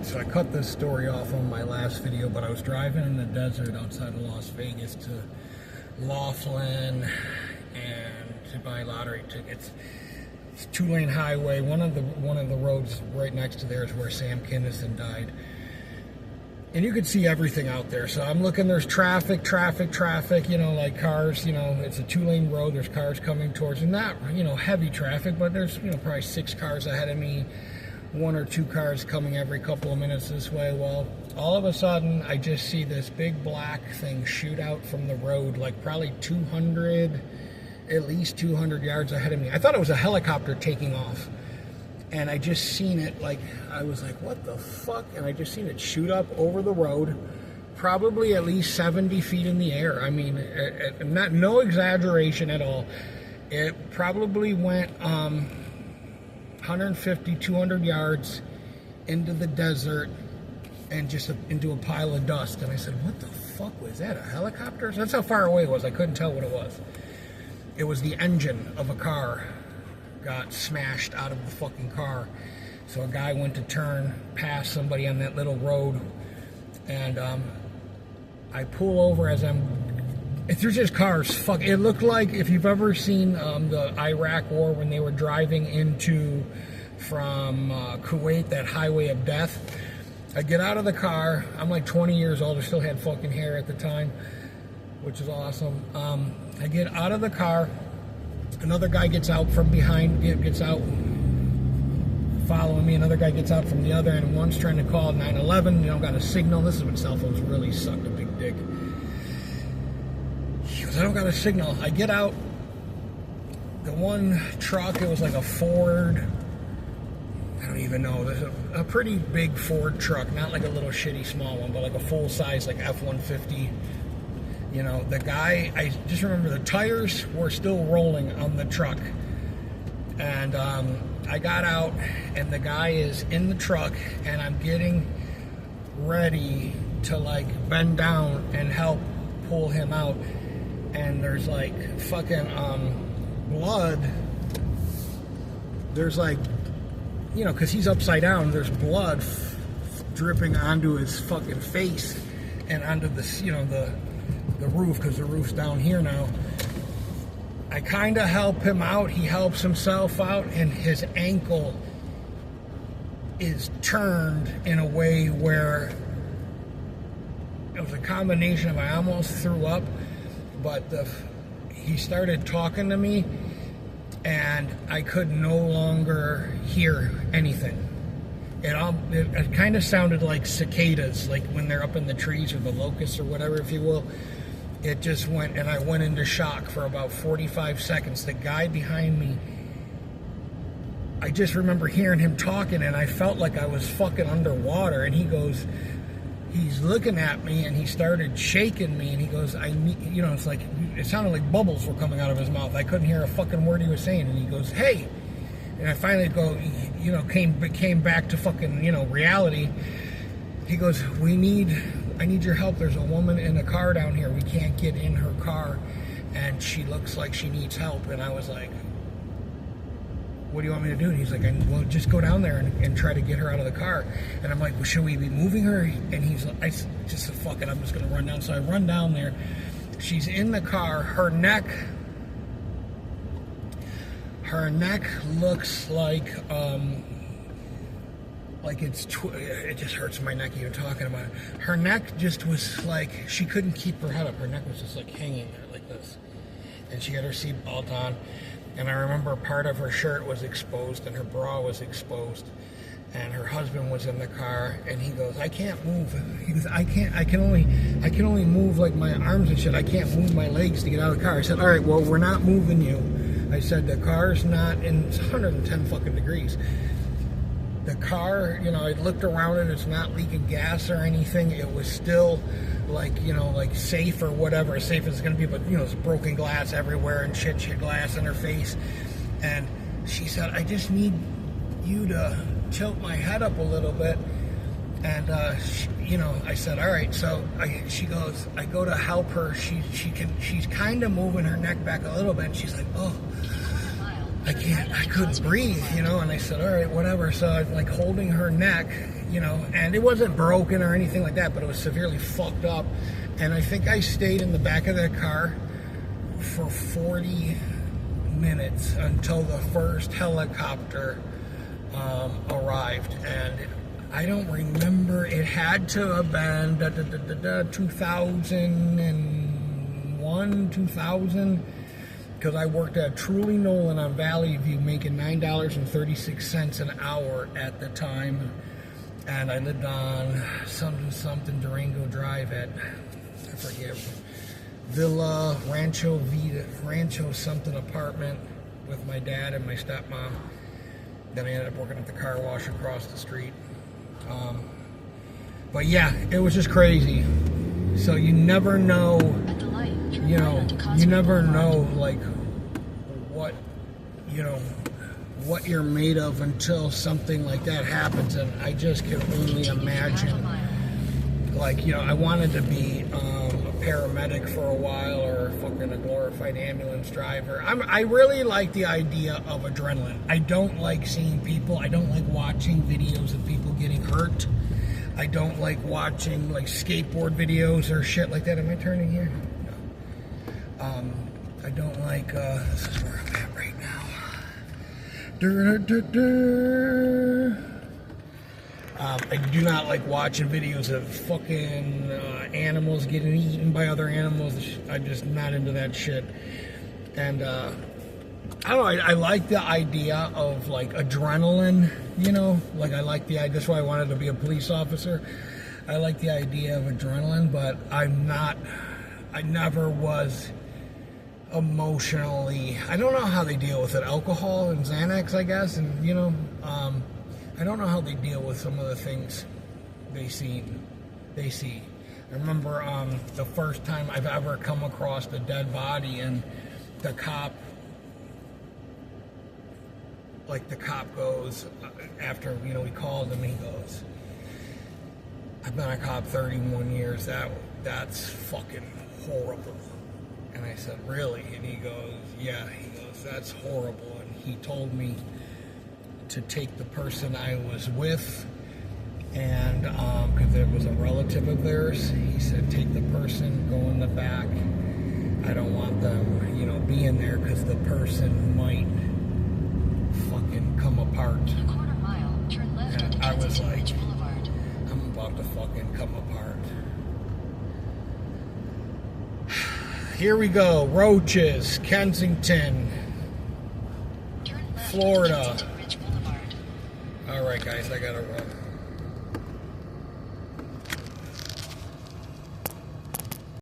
So I cut this story off on my last video, but I was driving in the desert outside of Las Vegas to Laughlin and to buy lottery tickets. It's a 2-lane highway. One of the roads right next to there is where Sam Kinison died. And you could see everything out there. So I'm looking, there's traffic, you know, like cars, you know, it's a 2-lane road. There's cars coming towards, and not, you know, heavy traffic, but there's, you know, probably 6 cars ahead of me, 1 or 2 cars coming every couple of minutes this way. Well, all of a sudden, I just see this big black thing shoot out from the road, like probably at least 200 yards ahead of me. I thought it was a helicopter taking off. And I just seen it, like, I was like, what the fuck? And I just seen it shoot up over the road, probably at least 70 feet in the air. I mean, no exaggeration at all. It probably went 150, 200 yards into the desert and just into a pile of dust. And I said, what the fuck was that, a helicopter? So that's how far away it was. I couldn't tell what it was. It was the engine of a car got smashed out of the fucking car. So a guy went to turn past somebody on that little road, and I pull over as there's just cars. Fuck, it looked like if you've ever seen the Iraq War when they were driving from Kuwait, that highway of death. I get out of the car. I'm like 20 years old. I still had fucking hair at the time, which is awesome. I get out of the car. Another guy gets out from behind, gets out following me. Another guy gets out from the other, and one's trying to call 911. You know, got a signal. This is when cell phones really sucked a big dick. He goes, I don't got a signal. I get out. The one truck, it was like a Ford. I don't even know. There's a pretty big Ford truck, not like a little shitty small one, but like a full size, like F-150. You know, the guy, I just remember the tires were still rolling on the truck. And I got out, and the guy is in the truck, and I'm getting ready to, like, bend down and help pull him out. And there's, like, fucking blood. There's, like, you know, because he's upside down, there's blood dripping onto his fucking face and onto the, you know, the roof, because the roof's down here now. I kind of help him out. He helps himself out, and his ankle is turned in a way where it was a combination of I almost threw up, but he started talking to me, and I could no longer hear anything. It kind of sounded like cicadas, like when they're up in the trees, or the locusts or whatever, if you will. It just went, and I went into shock for about 45 seconds. The guy behind me, I just remember hearing him talking, and I felt like I was fucking underwater. And he's looking at me, and he started shaking me, and he goes, you know, it's like, it sounded like bubbles were coming out of his mouth. I couldn't hear a fucking word he was saying. And he goes, hey. And I finally go, you know, came back to fucking, you know, reality. He goes, I need your help. There's a woman in the car down here. We can't get in her car, and she looks like she needs help. And I was like, what do you want me to do? And he's like, well, just go down there and try to get her out of the car. And I'm like, well, should we be moving her? And he's like, fuck it, I'm just going to run down. So I run down there. She's in the car. Her neck looks like it just hurts my neck even talking about it. Her neck just was like, she couldn't keep her head up. Her neck was just like hanging there like this. And she had her seatbelt on. And I remember part of her shirt was exposed, and her bra was exposed. And her husband was in the car, and he goes, I can't move. He goes, I can only move like my arms and shit. I can't move my legs to get out of the car. I said, all right, well, we're not moving you. I said, the car's not in, it's 110 fucking degrees. The car, you know, I looked around it, it's not leaking gas or anything. It was still like, you know, like safe or whatever, as safe as it's gonna be, but, you know, there's broken glass everywhere and shit glass in her face. And she said, I just need you to tilt my head up a little bit. And, you know, I said, all right. So she goes, I go to help her. She's kind of moving her neck back a little bit. And she's like, oh, I couldn't breathe, you know. And I said, all right, whatever. So I'm like holding her neck, you know, and it wasn't broken or anything like that, but it was severely fucked up. And I think I stayed in the back of that car for 40 minutes until the first helicopter arrived. And I don't remember, it had to have been 2001, 2000, because I worked at Truly Nolan on Valley View making $9.36 an hour at the time. And I lived on something Durango Drive at, I forget, Villa Rancho something apartment with my dad and my stepmom. Then I ended up working at the car wash across the street. But yeah, it was just crazy. So you never know, you know, you never know like what, you know, what you're made of until something like that happens. And I just can only imagine, like, you know, I wanted to be a paramedic for a while, or fucking a glorified ambulance driver. I really like the idea of adrenaline. I don't like seeing people. I don't like watching videos of people getting hurt. I don't like watching like skateboard videos or shit like that. Am I turning here? No. I don't like, this is where I'm at right now. I do not like watching videos of fucking animals getting eaten by other animals. I'm just not into that shit. And I don't know, I like the idea of like adrenaline, you know, like I like the idea, that's why I wanted to be a police officer. I like the idea of adrenaline, but I never was emotionally, I don't know how they deal with it. Alcohol and Xanax, I guess, and you know, I don't know how they deal with some of the things they see. I remember the first time I've ever come across a dead body, and the cop goes, after, you know, we called him, he goes, I've been a cop 31 years, that's fucking horrible. And I said, really? And he goes, yeah. He goes, that's horrible. And he told me to take the person I was with, and because it was a relative of theirs, he said, take the person, go in the back. I don't want them, you know, being there, because the person might fucking come apart. In a quarter mile, turn left and onto I was Kensington like, Ridge Boulevard. I'm about to fucking come apart. Here we go, Roaches, Kensington, Turn left Florida. onto Kensington Ridge Boulevard. All right, guys, I gotta run.